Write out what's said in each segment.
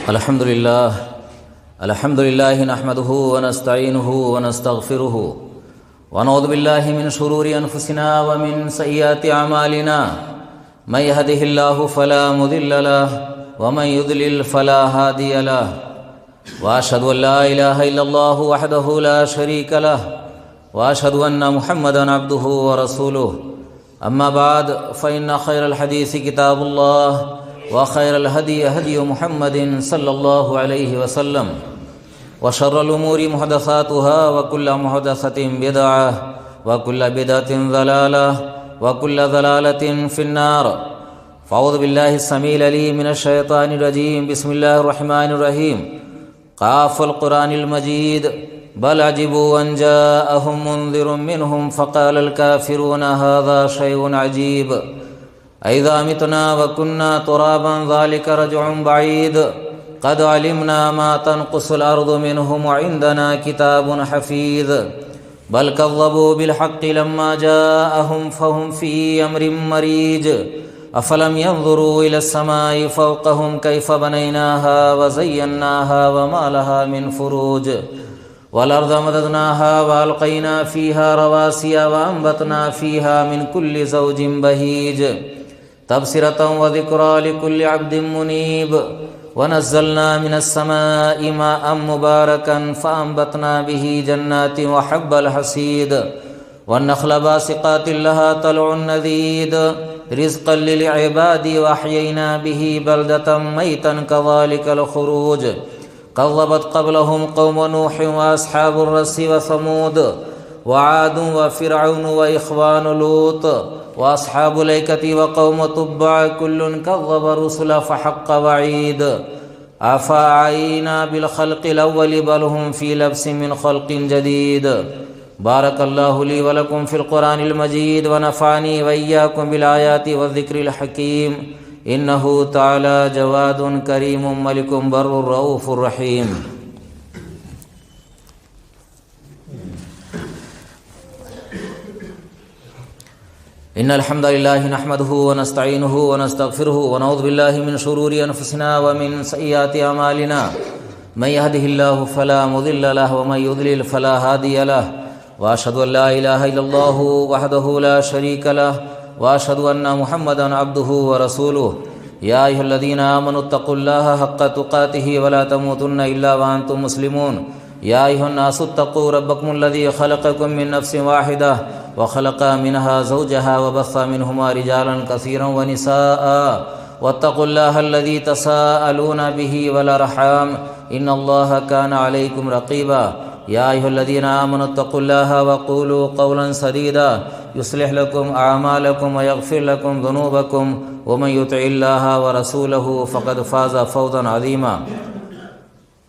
الحمد لله نحمده ونستعينه ونستغفره ونعوذ بالله من شرور أنفسنا ومن سيئات أعمالنا من يهده الله فلا مضل له ومن يضلل فلا هادي له وأشهد أن لا إله إلا الله وحده لا شريك له وأشهد أن محمدا عبده ورسوله أما بعد فإن خير الحديث كتاب الله وخير الهدي هدي محمد صلى الله عليه وسلم وشر الأمور محدثاتها وكل محدثة بدعة وكل بدعة ضلالة وكل ضلالة في النار. فأعوذ بالله السميع العليم من الشيطان الرجيم. بسم الله الرحمن الرحيم. قاف القرآن المجيد بل عجبوا أن جاءهم منذر منهم فقال الكافرون هذا شيء عجيب أئذا متنا وكنا ترابا ذلك رجع بعيد قد علمنا ما تنقص الأرض منهم وعندنا كتاب حفيظ بل كذبوا بالحق لما جاءهم فهم في أمر مريج أفلم ينظروا إلى السماء فوقهم كيف بنيناها وزيناها وما لها من فروج والأرض مددناها وألقينا فيها رواسي وأنبتنا فيها من كل زوج بهيج تبصرة وذكرى لكل عبد منيب ونزلنا من السماء ماء مباركا فأنبتنا به جنات وحب الحصيد والنخل باسقات لها طلع نضيد رزقا للعباد وأحيينا به بلدة ميتا كذلك الخروج كذبت قبلهم قوم نوح وأصحاب الرس وثمود وعاد وفرعون وإخوان لوط وأصحاب الأيكة وقوم تبع كل كذب الرسل فحق وعيد أفعينا بالخلق الأول بل هم في لبس من خلق جديد. بارك الله لي ولكم في القرآن المجيد ونفعني وإياكم بالآيات والذكر الحكيم إنه تعالى جواد كريم ملك بر رؤوف رحيم. إن الحمد لله نحمده ونستعينه ونستغفره ونعوذ بالله من شرور أنفسنا ومن سيئات أعمالنا من يهده الله فلا مضل له ومن يضلل فلا هادي له وأشهد أن لا إله إلا الله وحده لا شريك له وأشهد أن محمدا عبده ورسوله. يا أيها الذين آمنوا اتقوا الله حق تقاته ولا تموتن إلا وأنتم مسلمون. يا أيها الناس اتقوا ربكم الذي خلقكم من نفس واحدة وخلق منها زوجها وبث منهما رجالا كثيرا ونساء واتقوا الله الذي تساءلون به والأرحام إن الله كان عليكم رقيبا. يا أيها الذين آمنوا اتقوا الله وقولوا قولا سديدا يصلح لكم أعمالكم ويغفر لكم ذنوبكم ومن يطع الله ورسوله فقد فاز فوزا عظيما.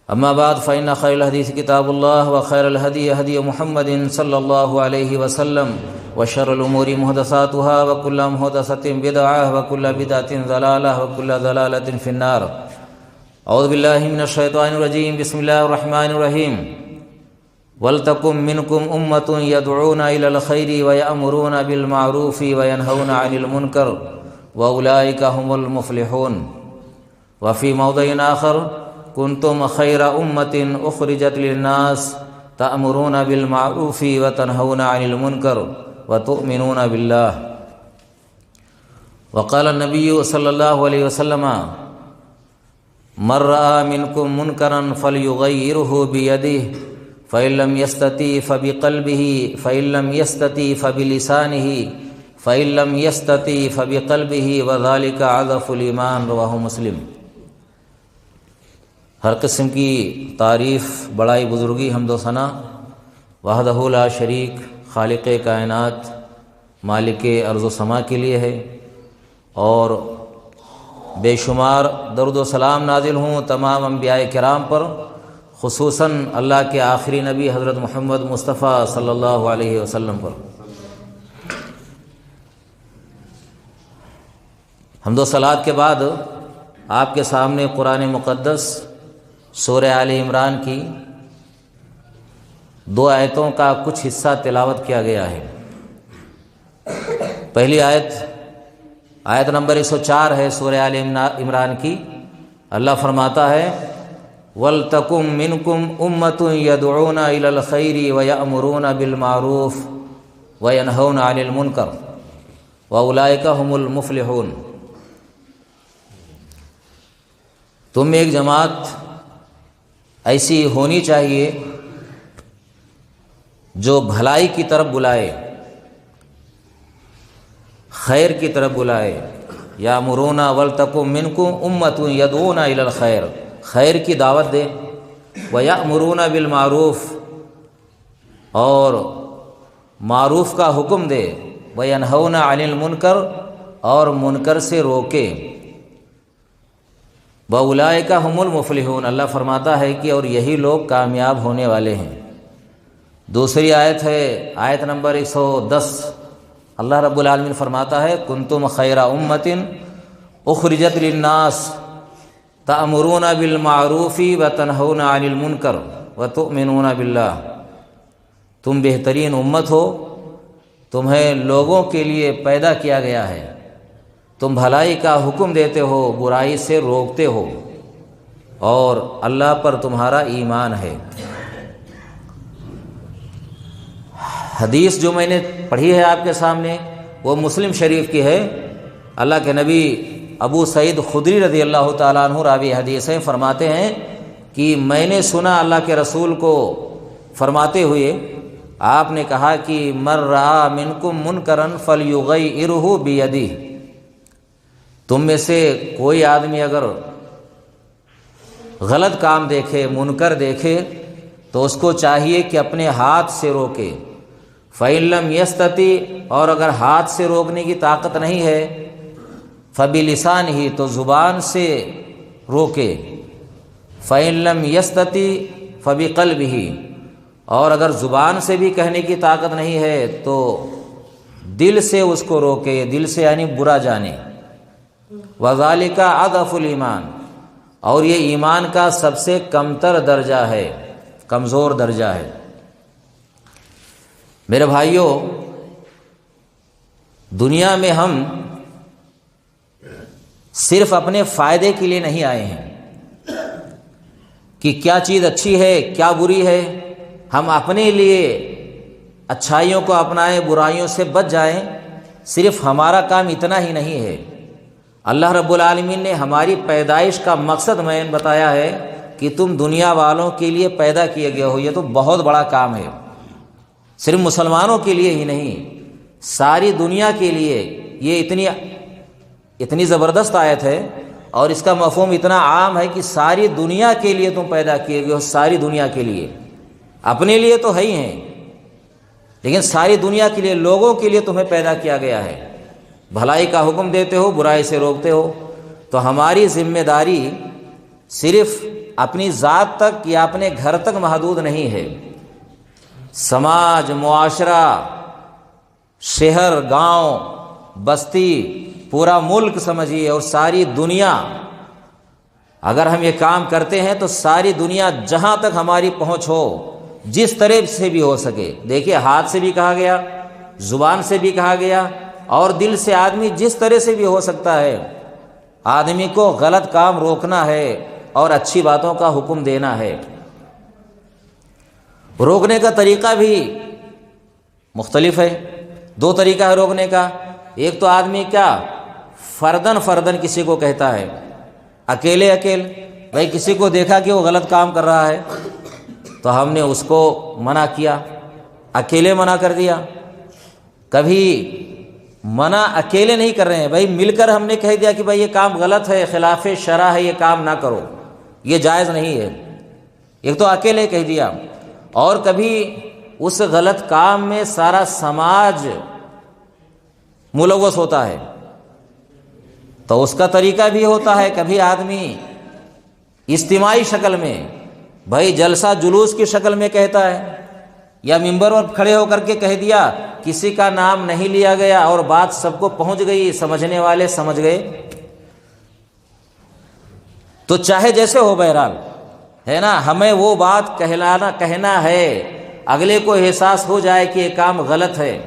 أما بعد فإن خير الحديث كتاب الله وخير الهدي هدي محمد صلى الله عليه وسلم وشر الأمور محدثاتها وكل محدثة بدعة وكل بدعة ضلالة وكل ضلالة في النار. أعوذ بالله من الشيطان الرجيم. بسم الله الرحمن الرحيم. ولتكن منكم أمة يدعون إلى الخير ويأمرون بالمعروف وينهون عن المنكر وأولئك هم المفلحون. وفي موضع آخر كنتم خير أمة أخرجت للناس تأمرون بالمعروف وتنهون عن المنكر وتؤمنون بالله. وقال النبي صلى الله عليه وسلم من رأى منكم منكرا فليغيره بيده فإن لم يستطع فبقلبه فإن لم يستطع فبلسانه فإن لم يستطع فبقلبه وذلك أضعف الإيمان. رواه مسلم. ہر قسم کی تعریف بڑائی بزرگی حمد و ثنا وحدہ لا شریک خالق کائنات مالک ارض و سما کے لیے ہے، اور بے شمار درود و سلام نازل ہوں تمام انبیاء کرام پر، خصوصاً اللہ کے آخری نبی حضرت محمد مصطفیٰ صلی اللہ علیہ وسلم پر. حمد و صلات کے بعد آپ کے سامنے قرآن مقدس سورہ آل عمران کی 2 آیتوں کا کچھ حصہ تلاوت کیا گیا ہے. پہلی آیت نمبر 104 ہے سورہ آل عمران کی. اللہ فرماتا ہے وَلْتَكُمْ مِنْكُمْ أُمَّةٌ يَدْعُونَ إِلَى الْخَيْرِ وَيَأْمُرُونَ بِالْمَعْرُوفِ وَيَنْهَوْنَ عَنِ الْمُنْكَرِ وَأُولَئِكَ هُمُ الْمُفْلِحُونَ۔ تم میں ایک جماعت ایسی ہونی چاہیے جو بھلائی کی طرف بلائے، خیر کی طرف بلائے۔ یامرون ولتکم منکم امۃ یدعون الی الخیر، خیر کی دعوت دے، ویأمرون بالمعروف، اور معروف کا حکم دے، وینہون عن المنکر، اور منکر سے روکے۔ وَأُولَئِكَ هُمُ الْمُفْلِحُونَ، اللہ فرماتا ہے کہ اور یہی لوگ کامیاب ہونے والے ہیں۔ دوسری آیت ہے آیت نمبر 110، اللہ رب العالمین فرماتا ہے کنتم خیر امۃ اخرجت للناس تأمرون بالمعروف وتنہون عن المنکر وتؤمنون باللہ، تم بہترین امت ہو، تمہیں لوگوں کے لیے پیدا کیا گیا ہے، تم بھلائی کا حکم دیتے ہو، برائی سے روکتے ہو، اور اللہ پر تمہارا ایمان ہے۔ حدیث جو میں نے پڑھی ہے آپ کے سامنے وہ مسلم شریف کی ہے۔ اللہ کے نبی ابو سعید خدری رضی اللہ تعالیٰ عنہ راوی حدیث ہیں، فرماتے ہیں کہ میں نے سنا اللہ کے رسول کو فرماتے ہوئے، آپ نے کہا کہ من رأى منکم منکرا فلیغیرہ بیدہ، تم میں سے کوئی آدمی اگر غلط کام دیکھے، منکر دیکھے، تو اس کو چاہیے کہ اپنے ہاتھ سے روکے۔ فَإِن لَّمْ يَسْتَطِعْ، اور اگر ہاتھ سے روکنے کی طاقت نہیں ہے، فَبِلِسَانِهِ، تو زبان سے روکے۔ فَإِن لَّمْ يَسْتَطِعْ فَبِقَلْبِهِ، اور اگر زبان سے بھی کہنے کی طاقت نہیں ہے تو دل سے اس کو روکے، دل سے یعنی برا جانے۔ وَذَلِكَ أَضْعَفُ الْإِيمَانِ، اور یہ ایمان کا سب سے کمتر درجہ ہے، کمزور درجہ ہے۔ میرے بھائیوں، دنیا میں ہم صرف اپنے فائدے کے لیے نہیں آئے ہیں کہ کیا چیز اچھی ہے کیا بری ہے، ہم اپنے لیے اچھائیوں کو اپنائیں، برائیوں سے بچ جائیں، صرف ہمارا کام اتنا ہی نہیں ہے۔ اللہ رب العالمین نے ہماری پیدائش کا مقصد معین بتایا ہے کہ تم دنیا والوں کے لیے پیدا کیے گئے ہو، یہ تو بہت بڑا کام ہے، صرف مسلمانوں کے لیے ہی نہیں، ساری دنیا کے لیے۔ یہ اتنی زبردست آیت ہے اور اس کا مفہوم اتنا عام ہے کہ ساری دنیا کے لیے تم پیدا کیے گئے ہو، ساری دنیا کے لیے، اپنے لیے تو ہے ہی ہیں لیکن ساری دنیا کے لیے، لوگوں کے لیے تمہیں پیدا کیا گیا ہے۔ بھلائی کا حکم دیتے ہو، برائی سے روکتے ہو، تو ہماری ذمہ داری صرف اپنی ذات تک یا اپنے گھر تک محدود نہیں ہے۔ سماج، معاشرہ، شہر، گاؤں، بستی، پورا ملک سمجھیے، اور ساری دنیا، اگر ہم یہ کام کرتے ہیں تو ساری دنیا جہاں تک ہماری پہنچ ہو، جس طرح سے بھی ہو سکے، دیکھیے ہاتھ سے بھی کہا گیا، زبان سے بھی کہا گیا، اور دل سے آدمی جس طرح سے بھی ہو سکتا ہے، آدمی کو غلط کام روکنا ہے اور اچھی باتوں کا حکم دینا ہے۔ روکنے کا طریقہ بھی مختلف ہے، دو طریقہ ہے روکنے کا۔ ایک تو آدمی کیا فردن فردن کسی کو کہتا ہے، اکیلے بھائی کسی کو دیکھا کہ وہ غلط کام کر رہا ہے تو ہم نے اس کو منع کیا، اکیلے منع کر دیا۔ کبھی منع اکیلے نہیں کر رہے ہیں، بھائی مل کر ہم نے کہہ دیا کہ بھائی یہ کام غلط ہے، خلاف شرع ہے، یہ کام نہ کرو، یہ جائز نہیں ہے، ایک تو اکیلے کہہ دیا۔ اور کبھی اس غلط کام میں سارا سماج ملوث ہوتا ہے تو اس کا طریقہ بھی ہوتا ہے۔ کبھی آدمی اجتماعی شکل میں، بھائی جلسہ جلوس کی شکل میں کہتا ہے، یا ممبر پر کھڑے ہو کر کے کہہ دیا، کسی کا نام نہیں لیا گیا اور بات سب کو پہنچ گئی، سمجھنے والے سمجھ گئے۔ تو چاہے جیسے ہو، بہرحال ہے نا، ہمیں وہ بات کہنا ہے، اگلے کو احساس ہو جائے کہ یہ کام غلط ہے۔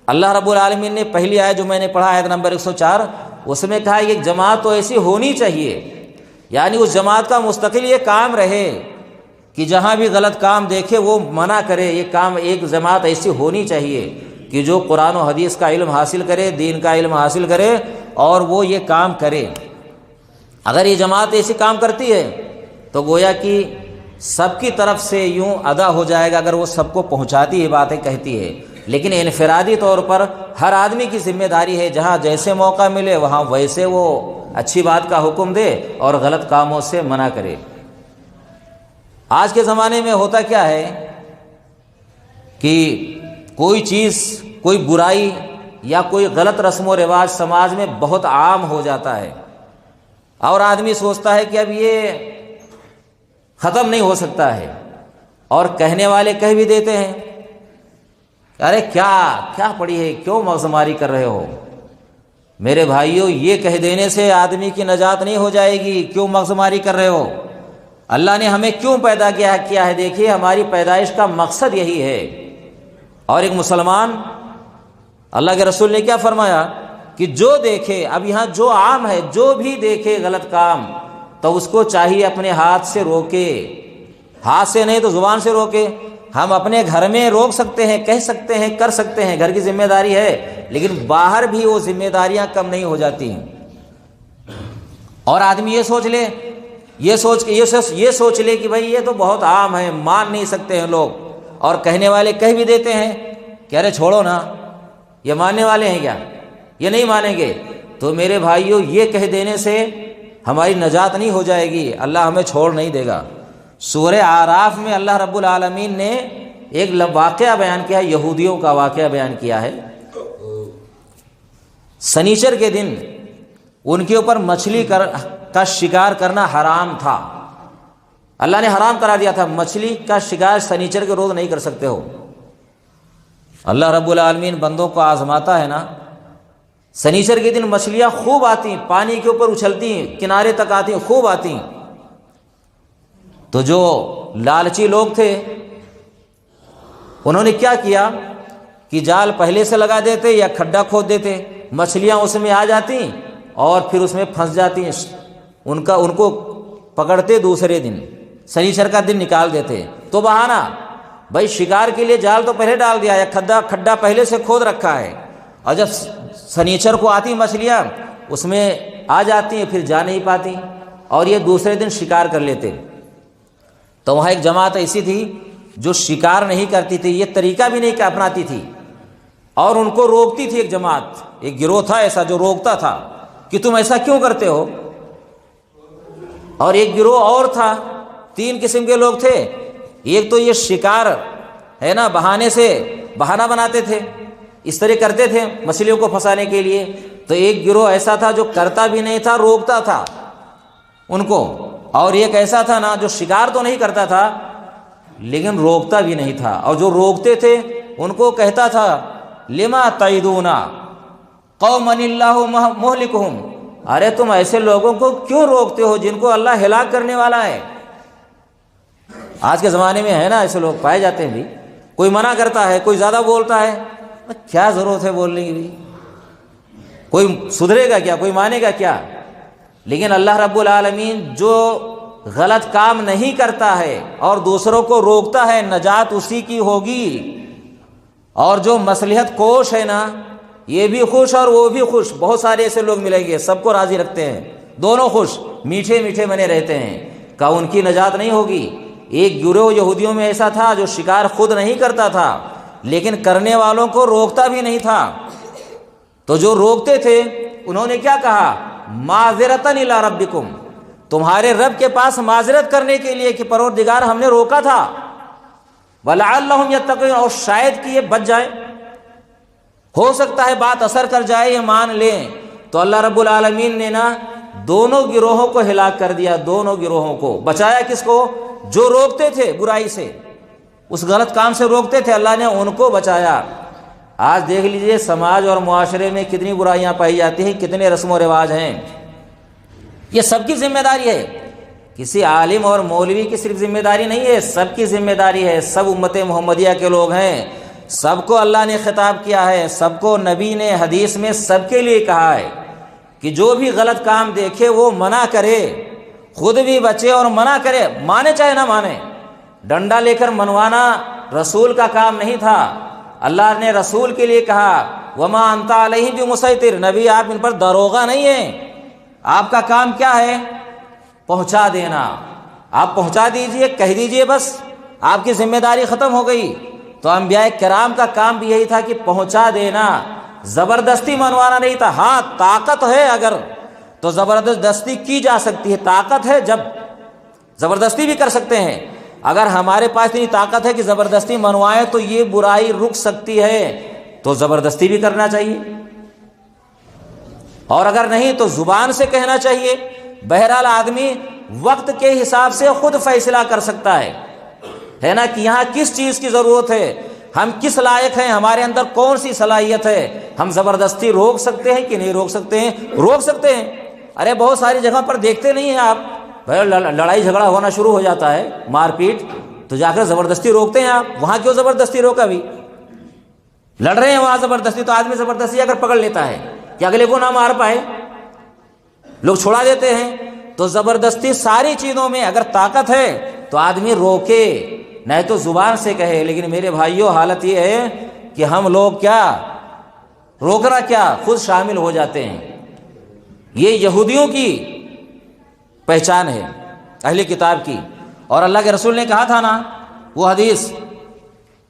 اللہ رب العالمین نے پہلی آیت جو میں نے پڑھا، آیت نمبر 104، اس میں کہا ایک جماعت تو ایسی ہونی چاہیے یعنی اس جماعت کا مستقل یہ کام رہے کہ جہاں بھی غلط کام دیکھے وہ منع کرے۔ یہ کام ایک جماعت ایسی ہونی چاہیے کہ جو قرآن و حدیث کا علم حاصل کرے، دین کا علم حاصل کرے اور وہ یہ کام کرے۔ اگر یہ جماعت ایسی کام کرتی ہے تو گویا کہ سب کی طرف سے یوں ادا ہو جائے گا اگر وہ سب کو پہنچاتی ہے، باتیں کہتی ہے۔ لیکن انفرادی طور پر ہر آدمی کی ذمہ داری ہے جہاں جیسے موقع ملے وہاں ویسے وہ اچھی بات کا حکم دے اور غلط کاموں سے منع کرے۔ آج کے زمانے میں ہوتا کیا ہے کہ کوئی چیز، کوئی برائی یا کوئی غلط رسم و رواج سماج میں بہت عام ہو جاتا ہے اور آدمی سوچتا ہے کہ اب یہ ختم نہیں ہو سکتا ہے، اور کہنے والے کہہ بھی دیتے ہیں ارے کیا پڑی ہے، کیوں مغزماری کر رہے ہو؟ میرے بھائیوں، یہ کہہ دینے سے آدمی کی نجات نہیں ہو جائے گی۔ کیوں مغزماری کر رہے ہو؟ اللہ نے ہمیں کیوں پیدا کیا ہے؟ دیکھیے ہماری پیدائش کا مقصد یہی ہے۔ اور ایک مسلمان، اللہ کے رسول نے کیا فرمایا کہ جو دیکھے، اب یہاں جو عام ہے، جو بھی دیکھے غلط کام تو اس کو چاہیے اپنے ہاتھ سے روکے، ہاتھ سے نہیں تو زبان سے روکے۔ ہم اپنے گھر میں روک سکتے ہیں، کہہ سکتے ہیں، کر سکتے ہیں، گھر کی ذمہ داری ہے، لیکن باہر بھی وہ ذمہ داریاں کم نہیں ہو جاتی ہیں۔ اور آدمی یہ سوچ لے، یہ سوچ لے کہ بھائی یہ تو بہت عام ہے، مان نہیں سکتے ہیں لوگ، اور کہنے والے کہہ بھی دیتے ہیں کہ ارے چھوڑو نا، یہ ماننے والے ہیں کیا، یہ نہیں مانیں گے۔ تو میرے بھائیوں، یہ کہہ دینے سے ہماری نجات نہیں ہو جائے گی، اللہ ہمیں چھوڑ نہیں دے گا۔ سورہ اعراف میں اللہ رب العالمین نے ایک واقعہ بیان کیا ہے، یہودیوں کا واقعہ بیان کیا ہے۔ سنیچر کے دن ان کے اوپر مچھلی کا شکار کرنا حرام تھا، اللہ نے حرام کرا دیا تھا۔ مچھلی کا شکار سنیچر کے روز نہیں کر سکتے ہو۔ اللہ رب العالمین بندوں کو آزماتا ہے نا۔ سنیچر کے دن مچھلیاں خوب آتی، پانی کے اوپر اچھلتی ہیں، کنارے تک آتی ہیں، خوب آتی ہیں۔ تو جو لالچی لوگ تھے انہوں نے کیا کیا کہ جال پہلے سے لگا دیتے یا کھڈا کھود دیتے، مچھلیاں اس میں آ جاتی اور پھر اس میں پھنس جاتی ہیں۔ ان کو پکڑتے دوسرے دن، سنیچر کا دن نکال دیتے۔ تو بہانہ بھائی شکار کے لیے جال تو پہلے ڈال دیا، یا کھڈا پہلے سے کھود رکھا ہے، اور جب سنیچر کو آتی مچھلیاں اس میں آ جاتی ہیں، پھر جا نہیں پاتی اور یہ دوسرے دن شکار کر لیتے۔ تو وہاں ایک جماعت ایسی تھی جو شکار نہیں کرتی تھی، یہ طریقہ بھی نہیں اپناتی تھی، اور ان کو روکتی تھی۔ ایک جماعت، ایک گروہ تھا ایسا جو روکتا تھا کہ تم ایسا کیوں کرتے ہو۔ اور ایک گروہ اور تھا، 3 قسم کے لوگ تھے۔ ایک تو یہ شکار ہے نا، بہانے سے بہانہ بناتے تھے، اس طرح کرتے تھے مچھلیوں کو پھنسانے کے لیے۔ تو ایک گروہ ایسا تھا جو کرتا بھی نہیں تھا، روکتا تھا ان کو۔ اور ایک ایسا تھا نا جو شکار تو نہیں کرتا تھا لیکن روکتا بھی نہیں تھا، اور جو روکتے تھے ان کو کہتا تھا لما تعدون قوما اللہ مہلکہم، ارے تم ایسے لوگوں کو کیوں روکتے ہو جن کو اللہ ہلاک کرنے والا ہے۔ آج کے زمانے میں ہے نا ایسے لوگ پائے جاتے ہیں بھی، کوئی منع کرتا ہے، کوئی زیادہ بولتا ہے، کیا ضرورت ہے بولنے کی بھی، کوئی سدھرے گا کیا، کوئی مانے گا کیا۔ لیکن اللہ رب العالمین جو غلط کام نہیں کرتا ہے اور دوسروں کو روکتا ہے، نجات اسی کی ہوگی۔ اور جو مصلحت کوش ہے نا، یہ بھی خوش اور وہ بھی خوش۔ بہت سارے ایسے لوگ ملیں گے، سب کو راضی رکھتے ہیں، دونوں خوش، میٹھے میٹھے بنے رہتے ہیں، کہ ان کی نجات نہیں ہوگی۔ ایک گروہ یہودیوں میں ایسا تھا جو شکار خود نہیں کرتا تھا لیکن کرنے والوں کو روکتا بھی نہیں تھا۔ تو جو روکتے تھے انہوں نے کیا کہا، معذرتاً الی ربکم، تمہارے رب کے پاس معذرت کرنے کے لیے کہ پروردگار ہم نے روکا تھا، وَلَعَلَّهُمْ يَتَّقُونَ، اور شاید کہ یہ بچ جائے، ہو سکتا ہے بات اثر کر جائے، یہ مان لیں۔ تو اللہ رب العالمین نے نا دونوں گروہوں کو ہلاک کر دیا، دونوں گروہوں کو بچایا۔ کس کو؟ جو روکتے تھے برائی سے، اس غلط کام سے روکتے تھے، اللہ نے ان کو بچایا۔ آج دیکھ لیجئے سماج اور معاشرے میں کتنی برائیاں پائی جاتی ہیں، کتنے رسم و رواج ہیں۔ یہ سب کی ذمہ داری ہے، کسی عالم اور مولوی کی صرف ذمہ داری نہیں ہے، سب کی ذمہ داری ہے۔ سب امت محمدیہ کے لوگ ہیں، سب کو اللہ نے خطاب کیا ہے، سب کو نبی نے حدیث میں سب کے لیے کہا ہے کہ جو بھی غلط کام دیکھے وہ منع کرے، خود بھی بچے اور منع کرے، مانے چاہے نہ مانے، ڈنڈا لے کر منوانا رسول کا کام نہیں تھا۔ اللہ نے رسول کے لیے کہا وما انت علیہم بمسیطر، نبی آپ ان پر داروغہ نہیں ہیں، آپ کا کام کیا ہے؟ پہنچا دینا، آپ پہنچا دیجئے، کہہ دیجئے، بس آپ کی ذمہ داری ختم ہو گئی۔ تو انبیاء کرام کا کام بھی یہی تھا کہ پہنچا دینا، زبردستی منوانا نہیں تھا۔ ہاں طاقت ہے اگر تو زبردستی کی جا سکتی ہے، طاقت ہے جب زبردستی بھی کر سکتے ہیں۔ اگر ہمارے پاس اتنی طاقت ہے کہ زبردستی منوائے تو یہ برائی رک سکتی ہے، تو زبردستی بھی کرنا چاہیے، اور اگر نہیں تو زبان سے کہنا چاہیے۔ بہرحال آدمی وقت کے حساب سے خود فیصلہ کر سکتا ہے نا، کہ یہاں کس چیز کی ضرورت ہے، ہم کس لائق ہیں، ہمارے اندر کون سی صلاحیت ہے۔ ہم زبردستی روک سکتے ہیں کہ نہیں روک سکتے ہیں؟ روک سکتے ہیں۔ ارے بہت ساری جگہ پر دیکھتے نہیں ہیں آپ، لڑائی جھگڑا ہونا شروع ہو جاتا ہے، مار پیٹ، تو جا کر زبردستی روکتے ہیں آپ۔ وہاں کیوں زبردستی روکا؟ بھی لڑ رہے ہیں وہاں زبردستی، تو آدمی زبردستی اگر پکڑ لیتا ہے کہ اگلے کو نہ مار پائے، لوگ چھوڑا دیتے ہیں۔ تو زبردستی ساری چیزوں میں اگر طاقت ہے تو آدمی روکے، نہیں تو زبان سے کہے۔ لیکن میرے بھائیوں حالت یہ ہے کہ ہم لوگ کیا روکنا، کیا خود شامل ہو جاتے ہیں۔ یہ یہودیوں کی پہچان ہے، اہل کتاب کی۔ اور اللہ کے رسول نے کہا تھا نا وہ حدیث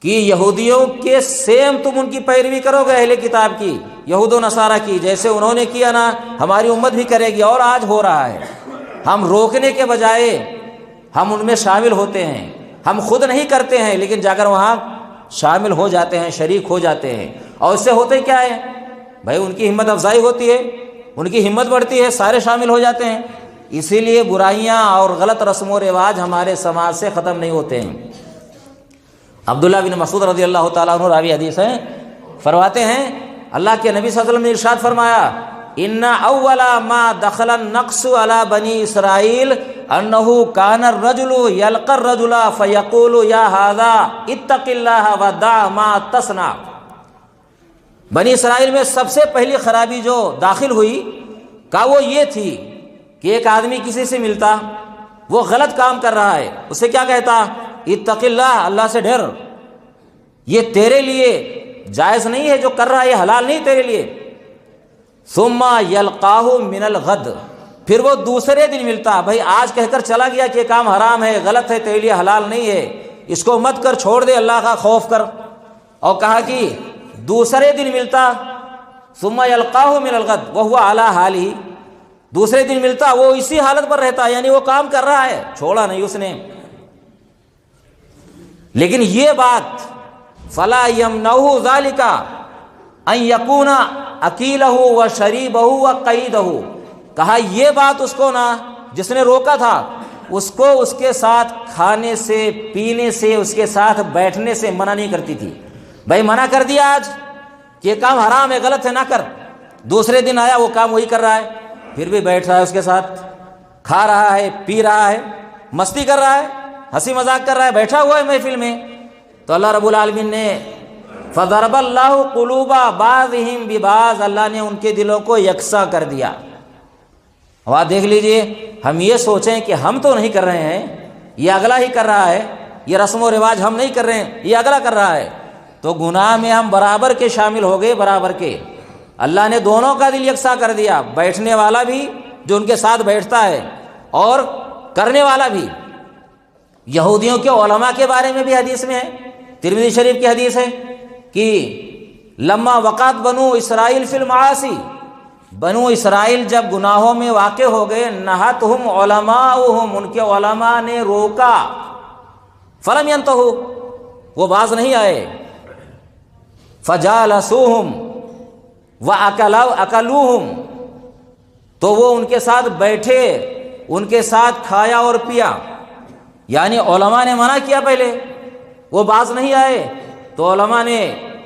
کہ یہودیوں کے سیم تم ان کی پیروی کرو گے، اہل کتاب کی، یہود و نصارہ کی، جیسے انہوں نے کیا نا ہماری امت بھی کرے گی۔ اور آج ہو رہا ہے، ہم روکنے کے بجائے ہم ان میں شامل ہوتے ہیں۔ ہم خود نہیں کرتے ہیں لیکن جا کر وہاں شامل ہو جاتے ہیں، شریک ہو جاتے ہیں۔ اور اس سے ہوتے کیا ہے بھائی؟ ان کی ہمت افزائی ہوتی ہے، ان کی ہمت بڑھتی ہے، سارے شامل ہو جاتے ہیں۔ اسی لیے برائیاں اور غلط رسم و رواج ہمارے سماج سے ختم نہیں ہوتے ہیں۔ عبداللہ بن مسعود رضی اللہ تعالیٰ عنہ راوی حدیث ہیں، فرماتے ہیں اللہ کے نبی صلی اللہ علیہ وسلم نے ارشاد فرمایا ان اول ما دخل النقص على بنی اسرائیل انه كان الرجل يلقى الرجل فيقول يا هذا اتق الله ودع ما تصنع۔ بنی اسرائیل میں سب سے پہلی خرابی جو داخل ہوئی کا وہ یہ تھی کہ ایک آدمی کسی سے ملتا، وہ غلط کام کر رہا ہے، اسے کیا کہتا؟ اتق اللہ، اللہ سے ڈر، یہ تیرے لیے جائز نہیں ہے جو کر رہا ہے، یہ حلال نہیں تیرے لیے۔ ثم یلقاہ من الغد، پھر وہ دوسرے دن ملتا، بھائی آج کہہ کر چلا گیا کہ یہ کام حرام ہے، غلط ہے، تیرے لیے حلال نہیں ہے، اس کو مت کر، چھوڑ دے، اللہ کا خوف کر۔ اور کہا کہ دوسرے دن ملتا، ثم یلقاہ من الغد وہو علی حالہ، دوسرے دن ملتا وہ اسی حالت پر رہتا، یعنی وہ کام کر رہا ہے، چھوڑا نہیں اس نے۔ لیکن یہ بات فلا یمنعہ ذالک ان یکون اکیلہ و شریبہ و قیدہ، کہا یہ بات اس کو نا جس نے روکا تھا اس کو اس کے ساتھ کھانے سے، پینے سے، اس کے ساتھ بیٹھنے سے منع نہیں کرتی تھی۔ بھائی منع کر دیا آج کہ یہ کام حرام ہے، غلط ہے، نہ کر۔ دوسرے دن آیا وہ کام وہی کر رہا ہے، پھر بھی بیٹھ رہا ہے اس کے ساتھ، کھا رہا ہے، پی رہا ہے، مستی کر رہا ہے، ہنسی مذاق کر رہا ہے، بیٹھا ہوا ہے محفل میں۔ تو اللہ رب العالمین نے فضرب اللہ قلوب بعضهم ببعض، اللہ نے ان کے دلوں کو یکساں کر دیا۔ اور دیکھ لیجئے، ہم یہ سوچیں کہ ہم تو نہیں کر رہے ہیں، یہ اگلا ہی کر رہا ہے، یہ رسم و رواج ہم نہیں کر رہے ہیں، یہ اگلا کر رہا ہے، تو گناہ میں ہم برابر کے شامل ہو گئے، برابر کے۔ اللہ نے دونوں کا دل یکساں کر دیا، بیٹھنے والا بھی جو ان کے ساتھ بیٹھتا ہے اور کرنے والا بھی۔ یہودیوں کے علماء کے بارے میں بھی حدیث میں ہے، ترمذی شریف کی حدیث ہے کہ لما وقعت بنو اسرائیل فی المعاصی، بنو اسرائیل جب گناہوں میں واقع ہو گئے، نہتہم علماؤہم، ان کے علماء نے روکا، فلم ینتہوا، وہ باز نہیں آئے، فجالسوہم وَأَكَلُوهُمْ، تو وہ ان کے ساتھ بیٹھے، ان کے ساتھ کھایا اور پیا۔ یعنی علماء نے منع کیا پہلے، وہ باز نہیں آئے، تو علماء نے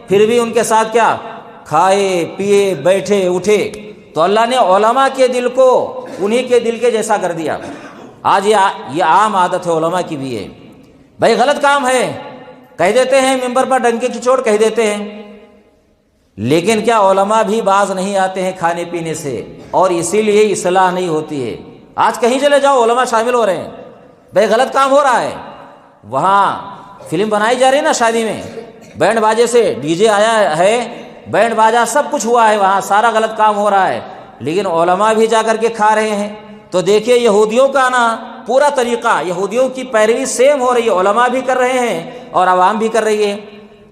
پھر بھی ان کے ساتھ کیا؟ کھائے، پیے، بیٹھے، اٹھے۔ تو اللہ نے علماء کے دل کو انہی کے دل کے جیسا کر دیا۔ آج یہ عام عادت ہے علماء کی بھی ہے، بھائی غلط کام ہے کہہ دیتے ہیں، ممبر پر ڈنکے کی چوٹ کہہ دیتے ہیں، لیکن کیا علماء بھی باز نہیں آتے ہیں کھانے پینے سے، اور اسی لیے اصلاح نہیں ہوتی ہے۔ آج کہیں چلے جاؤ علماء شامل ہو رہے ہیں، بھائی غلط کام ہو رہا ہے، وہاں فلم بنائی جا رہی ہے نا شادی میں، بینڈ باجے سے ڈی جے آیا ہے، بینڈ باجا سب کچھ ہوا ہے، وہاں سارا غلط کام ہو رہا ہے، لیکن علماء بھی جا کر کے کھا رہے ہیں۔ تو دیکھیے یہودیوں کا نا پورا طریقہ، یہودیوں کی پیروی سیم ہو رہی ہے، علماء بھی کر رہے ہیں اور عوام بھی کر رہی ہے۔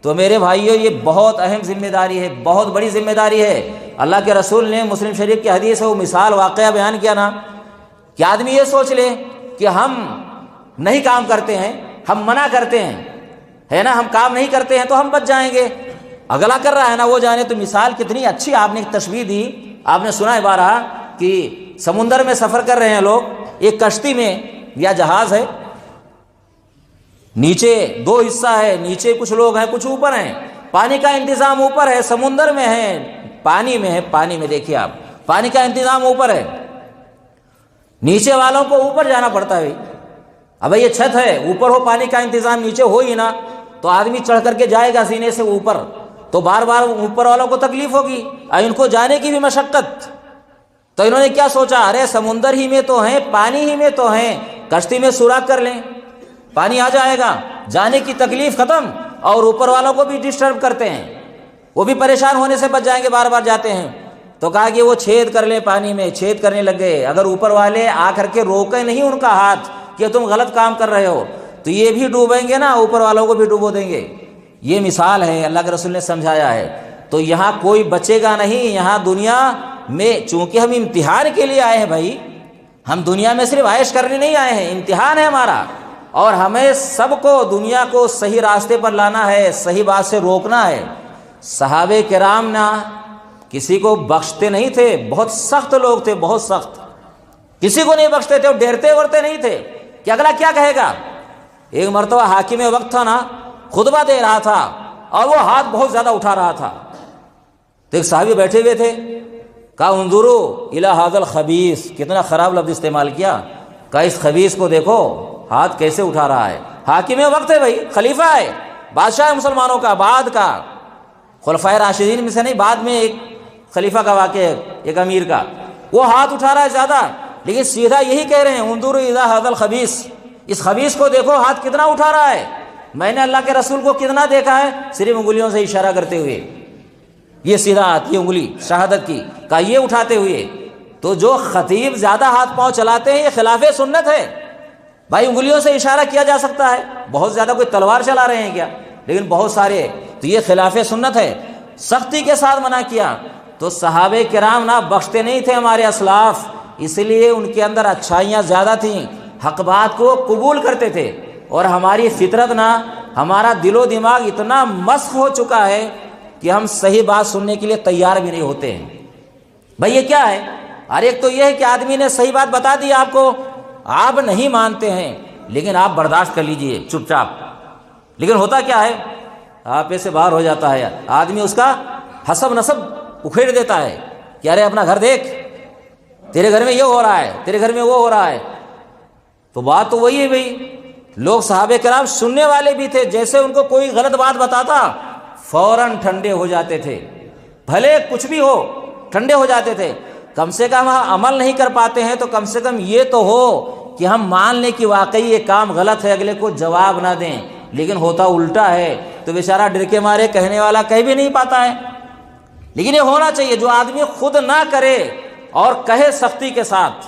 تو میرے بھائیو یہ بہت اہم ذمہ داری ہے، بہت بڑی ذمہ داری ہے۔ اللہ کے رسول نے مسلم شریف کی حدیث ہے وہ مثال واقعہ بیان کیا نا کہ آدمی یہ سوچ لے کہ ہم نہیں کام کرتے ہیں، ہم منع کرتے ہیں، ہے نا، ہم کام نہیں کرتے ہیں تو ہم بچ جائیں گے، اگلا کر رہا ہے نا وہ جانے۔ تو مثال کتنی اچھی آپ نے تشبیہ دی، آپ نے سنا ہے بارہا کہ سمندر میں سفر کر رہے ہیں لوگ، ایک کشتی میں یا جہاز ہے، نیچے دو حصہ ہے، نیچے کچھ لوگ ہیں کچھ اوپر ہیں، پانی کا انتظام اوپر ہے، سمندر میں ہے، پانی میں ہے، پانی میں دیکھیے آپ پانی کا انتظام اوپر ہے، نیچے والوں کو اوپر جانا پڑتا ہے۔ اب یہ چھت ہے، اوپر ہو پانی کا انتظام، نیچے ہو ہی نا، تو آدمی چڑھ کر کے جائے گا سینے سے اوپر، تو بار بار اوپر والوں کو تکلیف ہوگی اور ان کو جانے کی بھی مشقت۔ تو انہوں نے کیا سوچا، ارے سمندر ہی میں تو ہیں، پانی ہی میں تو ہیں، کشتی میں سوراخ کر لیں، پانی آ جائے گا، جانے کی تکلیف ختم، اور اوپر والوں کو بھی ڈسٹرب کرتے ہیں، وہ بھی پریشان ہونے سے بچ جائیں گے، بار بار جاتے ہیں۔ تو کہا کہ وہ چھید کر لیں، پانی میں چھید کرنے لگ گئے۔ اگر اوپر والے آ کر کے روکے نہیں ان کا ہاتھ کہ تم غلط کام کر رہے ہو تو یہ بھی ڈوبیں گے نا، اوپر والوں کو بھی ڈوبو دیں گے۔ یہ مثال ہے، اللہ کے رسول نے سمجھایا ہے۔ تو یہاں کوئی بچے گا نہیں، یہاں دنیا میں چونکہ ہم امتحان کے لیے آئے ہیں بھائی، ہم دنیا میں صرف عائش کرنے نہیں آئے ہیں، امتحان ہے ہمارا، اور ہمیں سب کو دنیا کو صحیح راستے پر لانا ہے، صحیح بات سے روکنا ہے۔ صحابہ کرام نا کسی کو بخشتے نہیں تھے، بہت سخت لوگ تھے، بہت سخت، کسی کو نہیں بخشتے تھے، اور ڈرتے ورتے نہیں تھے کہ اگلا کیا کہے گا۔ ایک مرتبہ حاکم وقت تھا نا، خطبہ دے رہا تھا اور وہ ہاتھ بہت زیادہ اٹھا رہا تھا، تو ایک صحابی بیٹھے ہوئے تھے، کہا انظروا الی ھذا الخبیث، کتنا خراب لفظ استعمال کیا، کہا اس خبیث کو دیکھو ہاتھ کیسے اٹھا رہا ہے۔ حاکم وقت ہے بھائی، خلیفہ ہے، بادشاہ ہے مسلمانوں کا، بعد کا، خلفائے راشدین میں سے نہیں، بعد میں ایک خلیفہ کا واقعہ ہے، ایک امیر کا، وہ ہاتھ اٹھا رہا ہے زیادہ، لیکن سیدھا یہی کہہ رہے ہیں انظروا الی ھذا الخبیث، اس خبیث کو دیکھو ہاتھ کتنا اٹھا رہا ہے۔ میں نے اللہ کے رسول کو کتنا دیکھا ہے، صرف انگلیوں سے اشارہ کرتے ہوئے، یہ سیدھا ہاتھ، یہ انگلی شہادت کی، کہا یہ اٹھاتے ہوئے۔ تو جو خطیب زیادہ ہاتھ پاؤں چلاتے ہیں یہ خلاف سنت ہے بھائی، انگلیوں سے اشارہ کیا جا سکتا ہے، بہت زیادہ کوئی تلوار چلا رہے ہیں کیا، لیکن بہت سارے، تو یہ خلاف سنت ہے، سختی کے ساتھ منع کیا۔ تو صحابہ کرام نہ بخشتے نہیں تھے ہمارے اسلاف، اس لیے ان کے اندر اچھائیاں زیادہ تھیں، حق بات کو قبول کرتے تھے، اور ہماری فطرت نہ، ہمارا دل و دماغ اتنا مسخ ہو چکا ہے کہ ہم صحیح بات سننے کے لیے تیار بھی نہیں ہوتے ہیں۔ بھئی یہ کیا ہے، ہر ایک تو یہ ہے کہ آدمی نے صحیح بات بتا دی آپ کو، آپ نہیں مانتے ہیں، لیکن آپ برداشت کر لیجئے چپ چاپ، لیکن ہوتا کیا ہے، آپ سے باہر ہو جاتا ہے آدمی، اس کا حسب نسب اکھیڑ دیتا ہے کہ ارے اپنا گھر دیکھ، تیرے گھر میں یہ ہو رہا ہے، تیرے گھر میں وہ ہو رہا ہے۔ تو بات تو وہی ہے بھئی، لوگ صحابہ کرام سننے والے بھی تھے، جیسے ان کو کوئی غلط بات بتاتا فوراً ٹھنڈے ہو جاتے تھے، بھلے کچھ بھی ہو ٹھنڈے ہو جاتے تھے۔ کم سے کم ہم عمل نہیں کر پاتے ہیں تو کم سے کم یہ تو ہو کہ ہم مان لیں کہ واقعی یہ کام غلط ہے، اگلے کو جواب نہ دیں، لیکن ہوتا الٹا ہے تو بیچارہ ڈر کے مارے کہنے والا کہہ بھی نہیں پاتا ہے۔ لیکن یہ ہونا چاہیے جو آدمی خود نہ کرے اور کہے سختی کے ساتھ،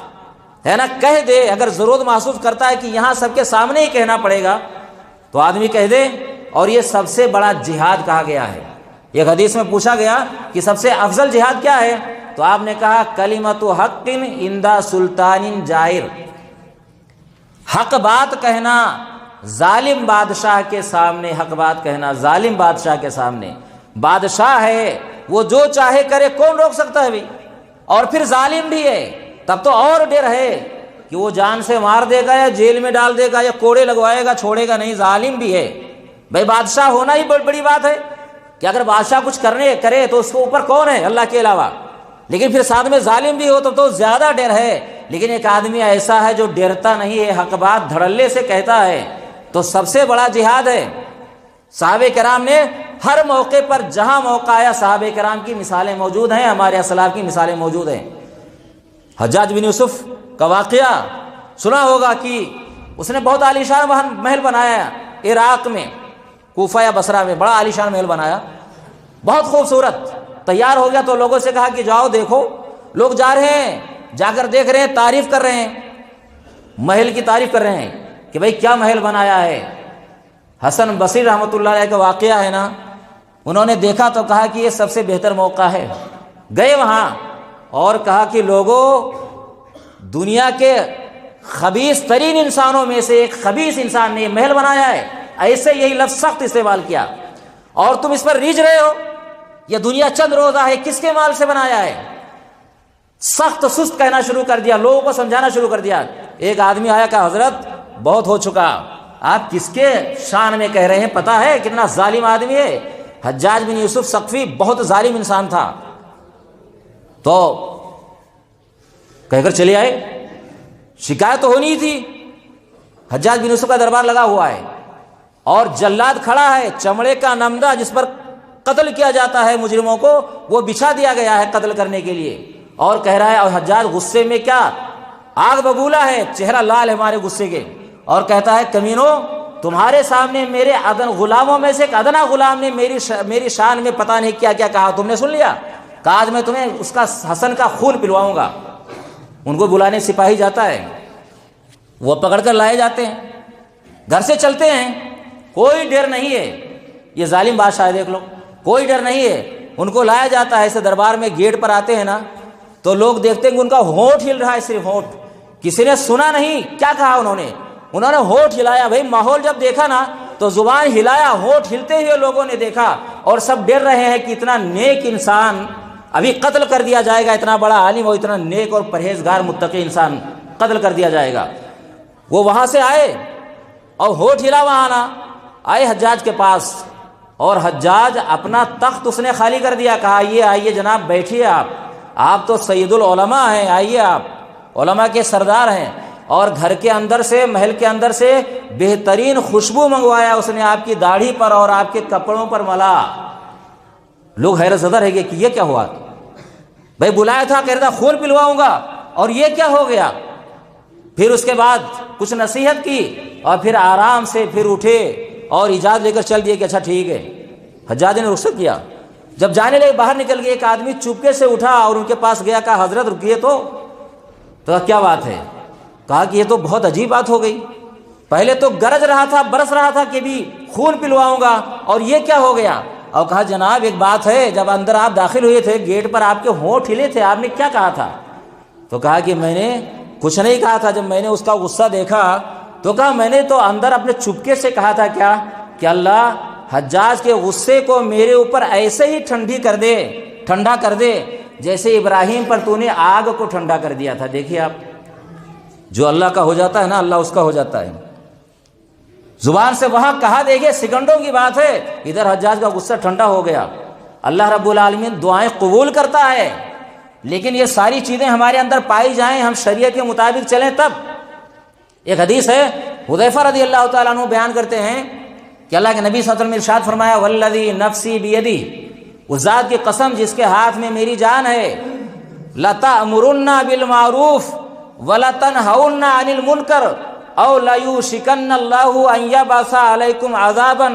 ہے نا، کہہ دے، اگر ضرورت محسوس کرتا ہے کہ یہاں سب کے سامنے ہی کہنا پڑے گا تو آدمی کہہ دے، اور یہ سب سے بڑا جہاد کہا گیا ہے۔ ایک حدیث میں پوچھا گیا کہ سب سے افضل جہاد کیا ہے، تو آپ نے کہا کلمۃ حق عند سلطان جائر، حق بات کہنا ظالم بادشاہ کے سامنے، حق بات کہنا ظالم بادشاہ کے سامنے، بادشاہ ہے وہ جو چاہے کرے، کون روک سکتا ہے بھی، اور پھر ظالم بھی ہے، تب تو اور ڈر ہے کہ وہ جان سے مار دے گا یا جیل میں ڈال دے گا یا کوڑے لگوائے گا، چھوڑے گا نہیں، ظالم بھی ہے۔ بھائی بادشاہ ہونا ہی بہت بڑی بات ہے کہ اگر بادشاہ کچھ کرے تو اس کے اوپر کون ہے اللہ کے علاوہ، لیکن پھر ساتھ میں ظالم بھی ہو تو زیادہ ڈر ہے۔ لیکن ایک آدمی ایسا ہے جو ڈرتا نہیں ہے، حق بات دھڑلے سے کہتا ہے، تو سب سے بڑا جہاد ہے۔ صحابہ کرام نے ہر موقع پر جہاں موقع آیا، صحابہ کرام کی مثالیں موجود ہیں، ہمارے اسلاف کی مثالیں موجود ہیں۔ حجاج بن یوسف کا واقعہ سنا ہوگا کہ اس نے بہت عالیشان محل بنایا عراق میں، کوفہ یا بصرہ میں بڑا عالیشان محل بنایا، بہت خوبصورت تیار ہو گیا تو لوگوں سے کہا کہ جاؤ دیکھو، لوگ جا رہے ہیں، جا کر دیکھ رہے ہیں، تعریف کر رہے ہیں، محل کی تعریف کر رہے ہیں کہ بھئی کیا محل بنایا ہے۔ حسن بصری رحمۃ اللہ علیہ کا واقعہ ہے نا، انہوں نے دیکھا تو کہا کہ یہ سب سے بہتر موقع ہے، گئے وہاں اور کہا کہ لوگوں، دنیا کے خبیث ترین انسانوں میں سے ایک خبیث انسان نے یہ محل بنایا ہے، ایسے یہی لفظ سخت استعمال کیا، اور تم اس پر ریجھ رہے ہو، یہ دنیا چند روزہ ہے، کس کے مال سے بنایا ہے؟ سخت سست کہنا شروع کر دیا، لوگوں کو سمجھانا شروع کر دیا۔ ایک آدمی آیا کہ حضرت بہت ہو چکا، آپ کس کے شان میں کہہ رہے ہیں؟ پتہ ہے کتنا ظالم آدمی ہے؟ حجاج بن یوسف ثقفی بہت ظالم انسان تھا۔ تو کہہ کر چلے آئے، شکایت تو ہونی تھی، حجاج بن یوسف کا دربار لگا ہوا ہے اور جلاد کھڑا ہے، چمڑے کا نمدہ جس پر قتل کیا جاتا ہے مجرموں کو وہ بچھا دیا گیا ہے قتل کرنے کے لیے، اور کہہ رہا ہے، اور حجاج غصے میں کیا آگ ببولا ہے، چہرہ لال ہے ہمارے غصے کے، اور کہتا ہے کمینوں، تمہارے سامنے میرے ادن غلاموں میں سے ایک ادنا غلام نے میری شان میں پتہ نہیں کیا کیا کہا، تم نے سن لیا؟ کہا آج میں تمہیں اس کا حسن کا خون پلواؤں گا۔ ان کو بلانے سپاہی جاتا ہے، وہ پکڑ کر لائے جاتے ہیں، گھر سے چلتے ہیں، کوئی ڈر نہیں ہے، یہ ظالم بادشاہ ہے دیکھ لو، کوئی ڈر نہیں ہے، ان کو لایا جاتا ہے۔ ایسے دربار میں گیٹ پر آتے ہیں نا تو لوگ دیکھتے ہیں کہ ان کا ہونٹ ہل رہا ہے، صرف ہونٹ، کسی نے سنا نہیں کیا کہا انہوں نے ہونٹ ہلایا۔ بھائی ماحول جب دیکھا نا تو زبان ہلایا، ہونٹ ہلتے ہوئے لوگوں نے دیکھا، اور سب ڈر رہے ہیں کہ اتنا نیک انسان ابھی قتل کر دیا جائے گا، اتنا بڑا عالم اور اتنا نیک اور پرہیزگار متقی انسان قتل کر دیا جائے گا۔ وہ وہاں سے آئے اور ہونٹ ہلا، وہاں نا آئے حجاج کے پاس، اور حجاج اپنا تخت اس نے خالی کر دیا، کہا یہ آئیے جناب بیٹھیے، آپ تو سید العلماء ہیں، آئیے، آپ علماء کے سردار ہیں، اور گھر کے اندر سے، محل کے اندر سے بہترین خوشبو منگوایا اس نے، آپ کی داڑھی پر اور آپ کے کپڑوں پر ملا۔ لوگ حیرت زدہ رہ گئے کہ یہ کیا ہوا؟ بھائی بلایا تھا، کہہ رہا تھا خون پلواؤں گا، اور یہ کیا ہو گیا؟ پھر اس کے بعد کچھ نصیحت کی اور پھر آرام سے پھر اٹھے اور اجازت لے کر چل دیے کہ اچھا ٹھیک ہے۔ حجاج نے رخصت کیا، جب جانے لگے باہر نکل گئے، ایک آدمی چپکے سے اٹھا اور ان کے پاس گیا، کہا حضرت رکیے تو کیا بات ہے؟ کہا کہ یہ تو بہت عجیب بات ہو گئی، پہلے تو گرج رہا تھا، برس رہا تھا کہ بھی خون پلواؤں گا، اور یہ کیا ہو گیا؟ اور کہا جناب ایک بات ہے، جب اندر آپ داخل ہوئے تھے گیٹ پر آپ کے ہونٹ ہلے تھے، آپ نے کیا کہا تھا؟ تو کہا کہ میں نے کچھ نہیں کہا تھا، جب میں نے اس کا غصہ دیکھا تو کہا میں نے تو اندر اپنے چپکے سے کہا تھا کیا کہ اللہ حجاج کے غصے کو میرے اوپر ایسے ہی ٹھنڈا کر دے جیسے ابراہیم پر تو نے آگ کو ٹھنڈا کر دیا تھا۔ دیکھیے آپ، جو اللہ کا ہو جاتا ہے نا اللہ اس کا ہو جاتا ہے۔ زبان سے وہاں کہا، دیکھیے سیکنڈوں کی بات ہے، ادھر حجاج کا غصہ ٹھنڈا ہو گیا۔ اللہ رب العالمین دعائیں قبول کرتا ہے، لیکن یہ ساری چیزیں ہمارے اندر پائی جائیں، ہم شریعت کے مطابق چلیں تب۔ ایک حدیث ہے، حذیفہ رضی اللہ تعالیٰ عنہ بیان کرتے ہیں کہ اللہ کے نبی صلی اللہ علیہ وسلم نے ارشاد فرمایا، والذی نفسی بیدی، اس ذات کی قسم جس کے ہاتھ میں میری جان ہے، لتأمرن بالمعروف ولتنہون عن المنکر او لیوشکن اللہ ان یبعث علیکم عذابا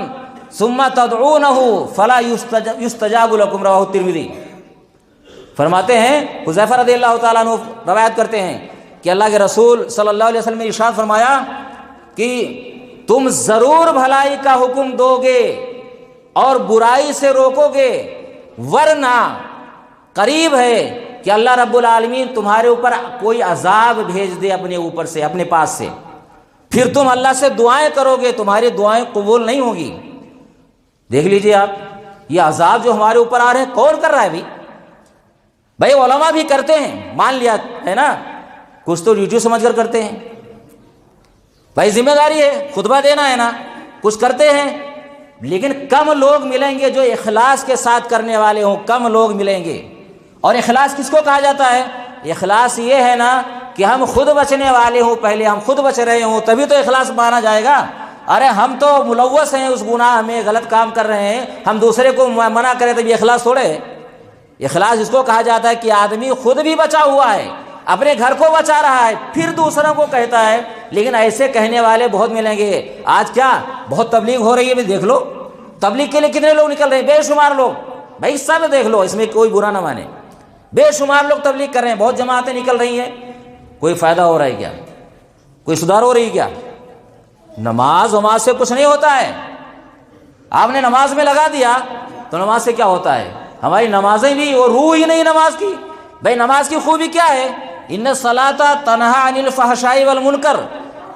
ثم تدعونہ فلا یستجاب لکم، رواہ الترمذی۔ فرماتے ہیں حذیفہ رضی اللہ تعالیٰ عنہ روایت کرتے ہیں کہ اللہ کے رسول صلی اللہ علیہ وسلم نے ارشاد فرمایا کہ تم ضرور بھلائی کا حکم دو گے اور برائی سے روکو گے، ورنہ قریب ہے کہ اللہ رب العالمین تمہارے اوپر کوئی عذاب بھیج دے اپنے اوپر سے، اپنے پاس سے، پھر تم اللہ سے دعائیں کرو گے، تمہاری دعائیں قبول نہیں ہوگی۔ دیکھ لیجئے آپ، یہ عذاب جو ہمارے اوپر آ رہے ہیں کون کر رہا ہے؟ بھائی علماء بھی کرتے ہیں، مان لیا ہے نا، کچھ تو ڈیوٹی سمجھ کر کرتے ہیں، بھائی ذمہ داری ہے، خطبہ دینا ہے نا، کچھ کرتے ہیں، لیکن کم لوگ ملیں گے جو اخلاص کے ساتھ کرنے والے ہوں، کم لوگ ملیں گے۔ اور اخلاص کس کو کہا جاتا ہے؟ اخلاص یہ ہے نا کہ ہم خود بچنے والے ہوں، پہلے ہم خود بچ رہے ہوں، تبھی تو اخلاص مانا جائے گا۔ ارے ہم تو ملوث ہیں اس گناہ میں، غلط کام کر رہے ہیں، ہم دوسرے کو منع کریں تو یہ اخلاص تھوڑے ہے۔ اخلاص اس کو کہا جاتا ہے کہ آدمی خود بھی بچا ہوا ہے اپنے گھر کو بچا رہا ہے، پھر دوسروں کو کہتا ہے۔ لیکن ایسے کہنے والے بہت ملیں گے۔ آج کیا بہت تبلیغ ہو رہی ہے، بھی دیکھ لو تبلیغ کے لیے کتنے لوگ نکل رہے ہیں، بے شمار لوگ، بھائی سب دیکھ لو، اس میں کوئی برا نہ مانے، بے شمار لوگ تبلیغ کر رہے ہیں، بہت جماعتیں نکل رہی ہیں۔ کوئی فائدہ ہو رہا ہے کیا؟ کوئی سدھار ہو رہی کیا؟ نماز وماز سے کچھ نہیں ہوتا ہے۔ آپ نے نماز میں لگا دیا تو نماز سے کیا ہوتا ہے؟ ہماری نمازیں بھی وہ روح ہی نہیں نماز کی۔ بھائی نماز کی خوبی کیا ہے؟ ان الصلاۃ تنہا عن الفحشاء والمنکر،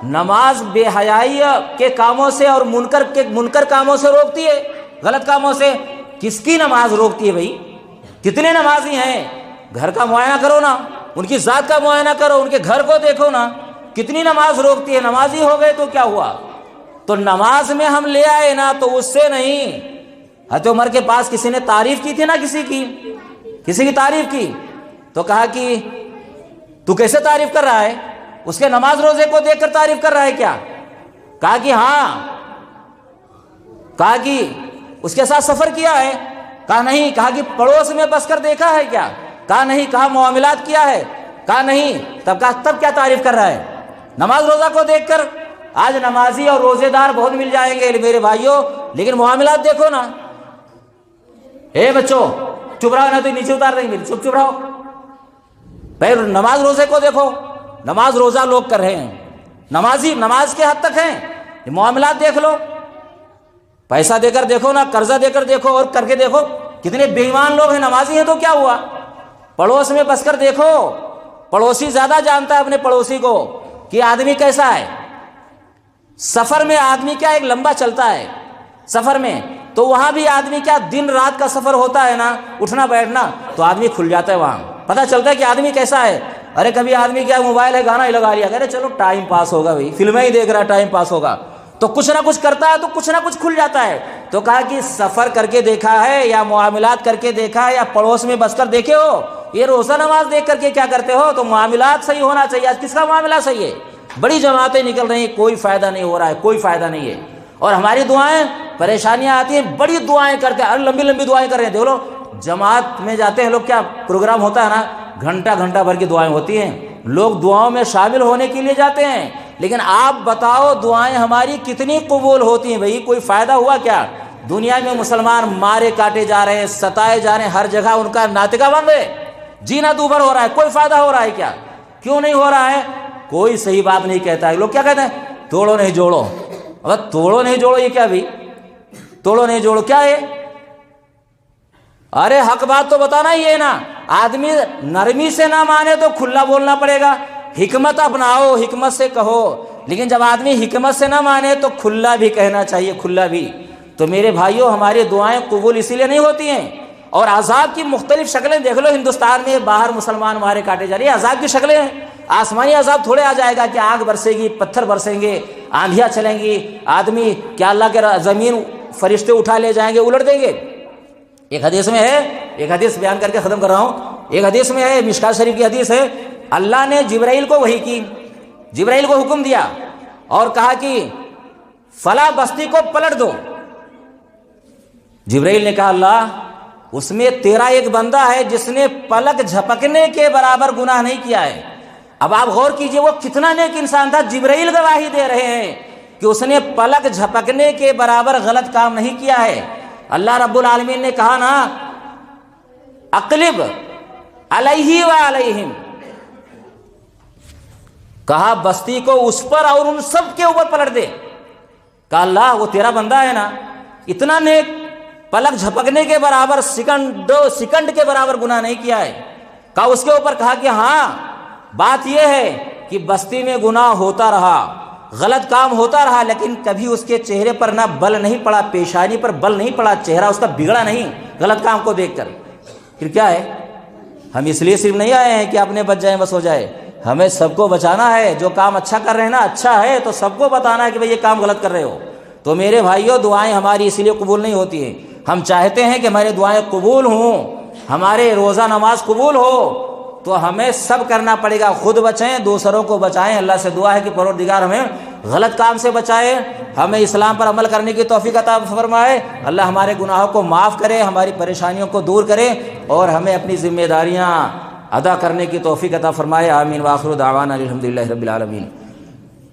نماز بے حیائی کے کاموں سے اور منکر کاموں سے روکتی ہے، غلط کاموں سے۔ کس کی نماز روکتی ہے بھائی؟ کتنے نمازی ہیں؟ گھر کا معائنہ کرو نا، ان کی ذات کا معائنہ کرو، ان کے گھر کو دیکھو نا، کتنی نماز روکتی ہے۔ نمازی ہو گئے تو کیا ہوا؟ تو نماز میں ہم لے آئے نا تو اس سے نہیں۔ حضرت عمر کے پاس کسی نے تعریف کی تھی نا، کسی کی تعریف کی تو کہا کہ تو کیسے تعریف کر رہا ہے؟ اس کے نماز روزے کو دیکھ کر تعریف کر رہا ہے کیا؟ کہا کہ ہاں۔ کہا کہ اس کے ساتھ سفر کیا ہے؟ کہا نہیں۔ کہا کہ پڑوس میں بس کر دیکھا ہے کیا؟ کہا نہیں۔ کہا معاملات کیا ہے؟ کہا نہیں۔ تب کیا تعریف کر رہا ہے؟ نماز روزہ کو دیکھ کر۔ آج نمازی اور روزے دار بہت مل جائیں گے میرے بھائیوں، لیکن معاملات دیکھو نا۔ اے بچوں چپ رہو نا، تو نیچے اتار دیں گے، چپ رہو۔ بھائی نماز روزے کو دیکھو، نماز روزہ لوگ کر رہے ہیں، نمازی نماز کے حد تک ہیں۔ معاملات دیکھ لو، پیسہ دے کر دیکھو نا، قرضہ دے کر دیکھو اور کر کے دیکھو، کتنے بے ایمان لوگ ہیں، نمازی ہیں تو کیا ہوا؟ پڑوس میں بس کر دیکھو، پڑوسی زیادہ جانتا ہے اپنے پڑوسی کو کہ آدمی کیسا ہے۔ سفر میں آدمی کیا ایک لمبا چلتا ہے سفر میں، تو وہاں بھی آدمی کیا دن رات کا سفر ہوتا ہے نا، اٹھنا بیٹھنا، تو آدمی کھل جاتا ہے، وہاں پتہ چلتا ہے کہ آدمی کیسا ہے۔ ارے کبھی آدمی کیا موبائل ہے، گانا ہی لگا لیا، کہہ رہے چلو ٹائم پاس ہوگا، بھائی فلمیں ہی دیکھ رہا ہے، ٹائم پاس ہوگا، تو کچھ نہ کچھ کرتا ہے تو کچھ نہ کچھ کھل جاتا ہے۔ تو کہا کہ سفر کر کے دیکھا ہے یا معاملات کر کے دیکھا ہے یا پڑوس میں بس کر دیکھے ہو؟ یہ روزہ نماز دیکھ کر کے کیا کرتے ہو؟ تو معاملات صحیح ہونا چاہیے۔ آج کس کا معاملہ صحیح ہے؟ بڑی جماعتیں نکل رہی ہیں، کوئی فائدہ نہیں ہو رہا ہے، کوئی فائدہ نہیں ہے۔ اور ہماری دعائیں، پریشانیاں آتی ہیں، بڑی دعائیں کرتے ہیں، لمبی لمبی دعائیں کر رہے ہیں۔ دیکھ لو جماعت میں جاتے ہیں لوگ، کیا پروگرام ہوتا ہے نا، گھنٹہ بھر کی دعائیں ہوتی ہیں، لوگ دعاؤں میں شامل ہونے کے لیے جاتے ہیں، لیکن آپ بتاؤ دعائیں ہماری کتنی قبول ہوتی ہیں؟ بھائی کوئی فائدہ ہوا کیا؟ دنیا میں مسلمان مارے کاٹے جا رہے ہیں، ستائے جا رہے ہیں، ہر جگہ ان کا ناطقہ بن رہے، جینا دوبھر ہو رہا ہے، کوئی فائدہ ہو رہا ہے کیا؟ کیوں نہیں ہو رہا ہے؟ کوئی صحیح بات نہیں کہتا ہے۔ لوگ کیا کہتے ہیں؟ توڑو نہیں جوڑو۔ اگر توڑو نہیں جوڑو یہ کیا بھائی؟ توڑو نہیں جوڑو کیا ہے؟ ارے حق بات تو بتانا ہی ہے نا۔ آدمی نرمی سے نہ مانے تو کھلا بولنا پڑے گا، حکمت اپناؤ، حکمت سے کہو، لیکن جب آدمی حکمت سے نہ مانے تو کھلا بھی کہنا چاہیے، کھلا بھی۔ تو میرے بھائیوں ہماری دعائیں قبول اسی لیے نہیں ہوتی ہیں۔ اور عذاب کی مختلف شکلیں دیکھ لو، ہندوستان میں باہر مسلمان مارے کاٹے جا رہے ہیں، عذاب کی شکلیں ہیں۔ آسمانی عذاب تھوڑے آ جائے گا کہ آگ برسے گی، پتھر برسیں گے، آندھیاں چلیں گی، آدمی کیا اللہ کے زمین فرشتے اٹھا لے جائیں گے، الٹ دیں گے۔ ایک حدیث میں ہے، ایک حدیث بیان کر کے ختم کر رہا ہوں، ایک حدیث میں ہے، مشکات شریف کی حدیث ہے، اللہ نے جبرائیل کو وحی کی، جبرائیل کو حکم دیا اور کہا کہ فلاں بستی کو پلٹ دو۔ جبرائیل نے کہا اللہ، اس میں تیرا ایک بندہ ہے جس نے پلک جھپکنے کے برابر گناہ نہیں کیا ہے۔ اب آپ غور کیجئے وہ کتنا نیک انسان تھا، جبرائیل گواہی دے رہے ہیں کہ اس نے پلک جھپکنے کے برابر غلط کام نہیں کیا ہے۔ اللہ رب العالمین نے کہا نا اقلب علیہ وعلیہم، کہا بستی کو اس پر اور ان سب کے اوپر پلٹ دے۔ کہا اللہ وہ تیرا بندہ ہے نا، اتنا نیک، پلک جھپکنے کے برابر سیکنڈ کے برابر گناہ نہیں کیا ہے۔ کہا اس کے اوپر، کہا کہ ہاں بات یہ ہے کہ بستی میں گناہ ہوتا رہا، غلط کام ہوتا رہا، لیکن کبھی اس کے چہرے پر نہ بل نہیں پڑا، پیشانی پر بل نہیں پڑا، چہرہ اس کا بگڑا نہیں غلط کام کو دیکھ کر۔ پھر کیا ہے؟ ہم اس لیے صرف نہیں آئے ہیں کہ اپنے بچ جائیں بس ہو جائے، ہمیں سب کو بچانا ہے۔ جو کام اچھا کر رہے ہیں نا، اچھا ہے تو سب کو بتانا ہے کہ بھئی یہ کام غلط کر رہے ہو۔ تو میرے بھائیوں دعائیں ہماری اس لیے قبول نہیں ہوتی ہیں، ہم چاہتے ہیں کہ ہماری دعائیں قبول ہوں، ہمارے روزہ نماز قبول ہو، تو ہمیں سب کرنا پڑے گا، خود بچیں، دوسروں کو بچائیں۔ اللہ سے دعا ہے کہ پروردگار ہمیں غلط کام سے بچائے، ہمیں اسلام پر عمل کرنے کی توفیق عطا فرمائے، اللہ ہمارے گناہوں کو معاف کرے، ہماری پریشانیوں کو دور کرے، اور ہمیں اپنی ذمہ داریاں ادا کرنے کی توفیق عطا فرمائے، آمین۔ وآخر دعوانا الحمدللہ رب العالمین۔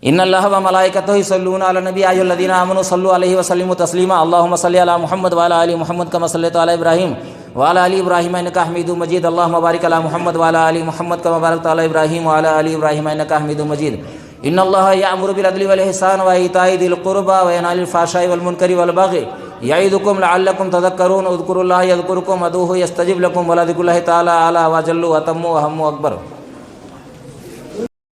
ان اللہ و ملائکتہ یصلون علی النبی یا ایھا الذین آمنوا صلوا علیہ وسلموا تسلیما، اللهم صل علی محمد وعلی آل محمد کما صلیت علی ابراہیم وعلی آل ابراہیم انک حمید مجید، اللهم بارک علی محمد وعلی آل محمد کما بارکت علی ابراہیم وعلی آل ابراہیم انک حمید مجید۔ ان اللہ یأمر بالعدل والإحسان وإیتاء ذی القربى وینہی عن الفحشاء والمنکر والبغی یعظکم لعلکم تذکرون، اذکروا اللہ یذکرکم وادعوہ یستجب لکم، ولذکر اللہ تعالی اعلی وجل واتم واہم واکبر۔